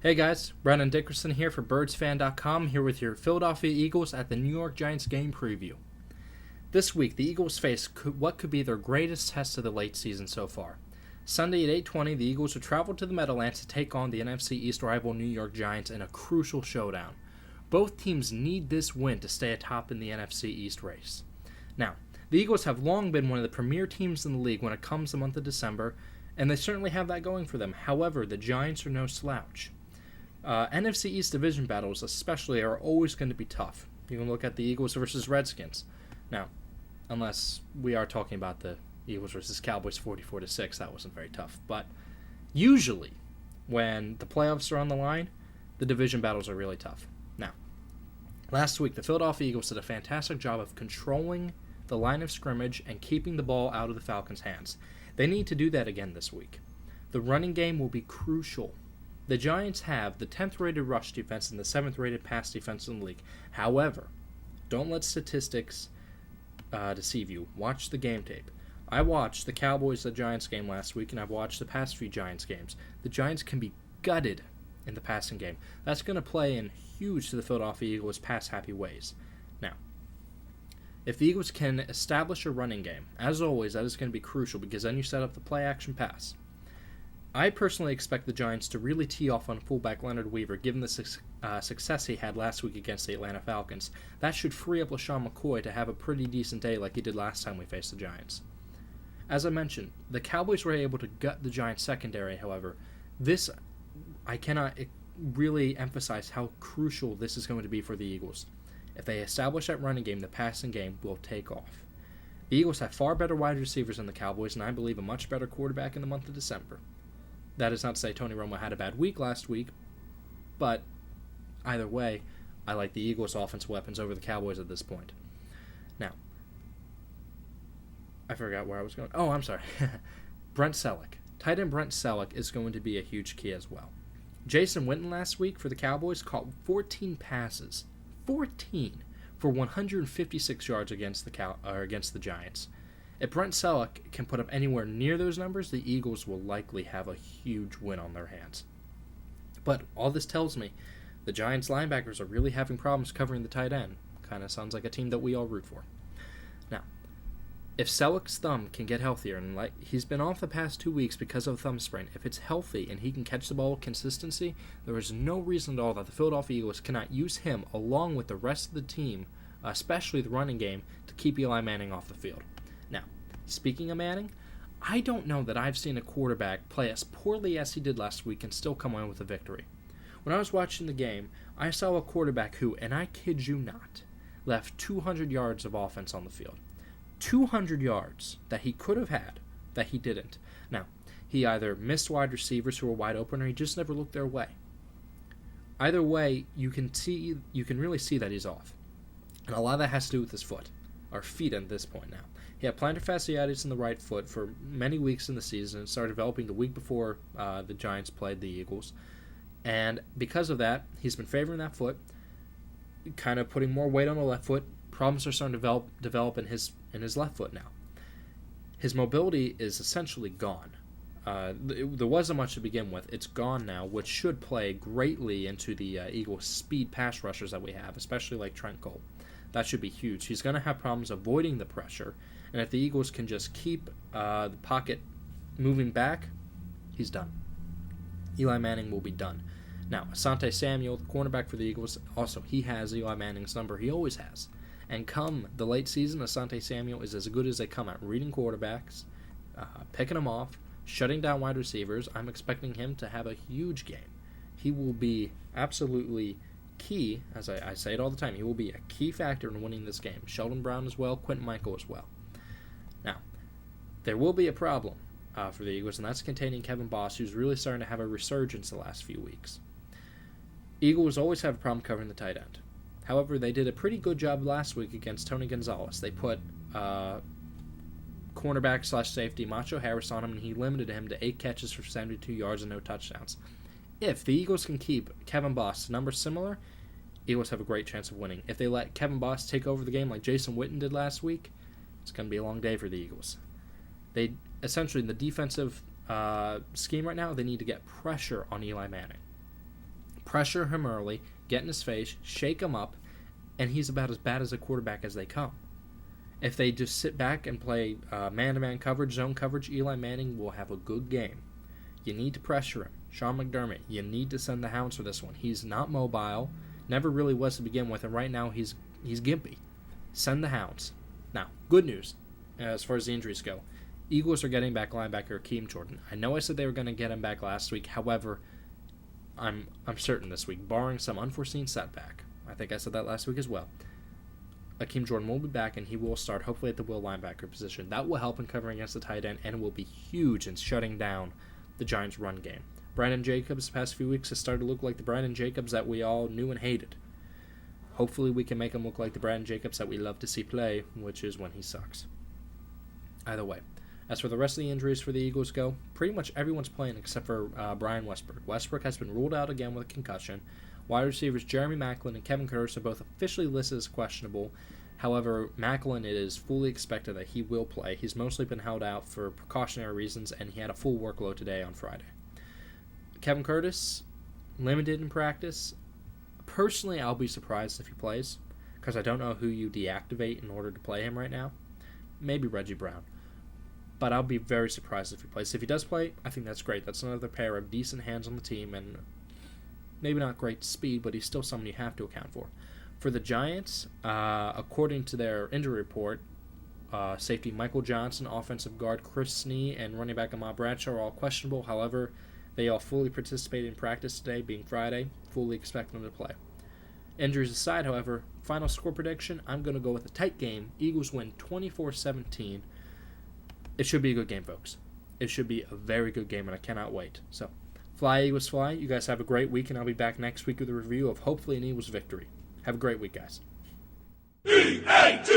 Hey guys, Brandon Dickerson here for BirdsFan.com, here with your Philadelphia Eagles at the New York Giants game preview. This week, the Eagles face what could be their greatest test of the late season so far. Sunday at 8:20, the Eagles will travel to the Meadowlands to take on the NFC East rival New York Giants in a crucial showdown. Both teams need this win to stay atop in the NFC East race. Now, the Eagles have long been one of the premier teams in the league when it comes to the month of December, and they certainly have that going for them. However, the Giants are no slouch. NFC East division battles especially are always going to be tough. You can look at the Eagles versus Redskins. Now, unless we are talking about the Eagles versus Cowboys 44-6, that wasn't very tough. But usually, when the playoffs are on the line, the division battles are really tough. Now, last week, the Philadelphia Eagles did a fantastic job of controlling the line of scrimmage and keeping the ball out of the Falcons' hands. They need to do that again this week. The running game will be crucial. The Giants have the 10th rated rush defense and the 7th rated pass defense in the league. However, don't let statistics deceive you. Watch the game tape. I watched the Cowboys-Giants game last week, and I've watched the past few Giants games. The Giants can be gutted in the passing game. That's going to play in huge to the Philadelphia Eagles' pass-happy ways. Now, if the Eagles can establish a running game, as always, that is going to be crucial because then you set up the play-action pass. I personally expect the Giants to really tee off on fullback Leonard Weaver, given the success he had last week against the Atlanta Falcons. That should free up LaShawn McCoy to have a pretty decent day like he did last time we faced the Giants. As I mentioned, the Cowboys were able to gut the Giants secondary, however. I cannot really emphasize how crucial this is going to be for the Eagles. If they establish that running game, the passing game will take off. The Eagles have far better wide receivers than the Cowboys, and I believe a much better quarterback in the month of December. That is not to say Tony Romo had a bad week last week, but either way, I like the Eagles' offensive weapons over the Cowboys at this point. Now, I forgot where I was going. Oh, I'm sorry. Brent Celek. Tight end Brent Celek is going to be a huge key as well. Jason Witten last week for the Cowboys caught 14 passes. 14 for 156 yards against the Giants. If Brent Celek can put up anywhere near those numbers, the Eagles will likely have a huge win on their hands. But all this tells me the Giants linebackers are really having problems covering the tight end. Kind of sounds like a team that we all root for. Now, if Celek's thumb can get healthier, and he's been off the past 2 weeks because of a thumb sprain, if it's healthy and he can catch the ball with consistency, there is no reason at all that the Philadelphia Eagles cannot use him along with the rest of the team, especially the running game, to keep Eli Manning off the field. Now, speaking of Manning, I don't know that I've seen a quarterback play as poorly as he did last week and still come away with a victory. When I was watching the game, I saw a quarterback who, and I kid you not, left 200 yards of offense on the field. 200 yards that he could have had that he didn't. Now, he either missed wide receivers who were wide open or he just never looked their way. Either way, you can really see that he's off. And a lot of that has to do with his foot, or feet at this point now. He had plantar fasciitis in the right foot for many weeks in the season and started developing the week before the Giants played the Eagles. And because of that, he's been favoring that foot, kind of putting more weight on the left foot. Problems are starting to develop in his left foot now. His mobility is essentially gone. There wasn't much to begin with. It's gone now, which should play greatly into the Eagles' speed pass rushers that we have, especially like Trent Cole. That should be huge. He's going to have problems avoiding the pressure, and if the Eagles can just keep the pocket moving back, he's done. Eli Manning will be done. Now, Asante Samuel, the cornerback for the Eagles, also he has Eli Manning's number. He always has. And come the late season, Asante Samuel is as good as they come at reading quarterbacks, picking them off, shutting down wide receivers. I'm expecting him to have a huge game. He will be absolutely key, as I say it all the time, he will be a key factor in winning this game. Sheldon Brown as well, Quentin Michael as well. Now, there will be a problem for the Eagles, and that's containing Kevin Boss, who's really starting to have a resurgence the last few weeks. Eagles always have a problem covering the tight end. However, they did a pretty good job last week against Tony Gonzalez. They put cornerback/safety Macho Harris on him, and he limited him to 8 catches for 72 yards and no touchdowns. If the Eagles can keep Kevin Boss to numbers similar, Eagles have a great chance of winning. If they let Kevin Boss take over the game like Jason Witten did last week, it's going to be a long day for the Eagles. They essentially, in the defensive scheme right now, they need to get pressure on Eli Manning. Pressure him early, get in his face, shake him up, and he's about as bad as a quarterback as they come. If they just sit back and play man-to-man coverage, zone coverage, Eli Manning will have a good game. You need to pressure him. Sean McDermott, you need to send the hounds for this one. He's not mobile, never really was to begin with, and right now he's gimpy. Send the hounds. Now, good news as far as the injuries go. Eagles are getting back linebacker Akeem Jordan. I know I said they were going to get him back last week. However, I'm certain this week, barring some unforeseen setback. I think I said that last week as well. Akeem Jordan will be back, and he will start hopefully at the will linebacker position. That will help in covering against the tight end, and will be huge in shutting down the Giants' run game. Brandon Jacobs the past few weeks has started to look like the Brandon Jacobs that we all knew and hated. Hopefully we can make him look like the Brandon Jacobs that we love to see play, which is when he sucks. Either way. As for the rest of the injuries for the Eagles go, pretty much everyone's playing except for Brian Westbrook. Westbrook has been ruled out again with a concussion. Wide receivers Jeremy Maclin and Kevin Curtis are both officially listed as questionable. However, Maclin, it is fully expected that he will play. He's mostly been held out for precautionary reasons, and he had a full workload today on Friday. Kevin Curtis, limited in practice. Personally, I'll be surprised if he plays, because I don't know who you deactivate in order to play him right now. Maybe Reggie Brown. But I'll be very surprised if he plays. If he does play, I think that's great. That's another pair of decent hands on the team, and maybe not great speed, but he's still someone you have to account for. For the Giants, according to their injury report, safety Michael Johnson, offensive guard Chris Snee, and running back Ahmad Bradshaw are all questionable. However, they all fully participated in practice today, being Friday. Fully expect them to play. Injuries aside, however, final score prediction, I'm going to go with a tight game. Eagles win 24-17. It should be a good game, folks. It should be a very good game, and I cannot wait. So, fly, Eagles, fly. You guys have a great week, and I'll be back next week with a review of hopefully an Eagles victory. Have a great week, guys. EAT!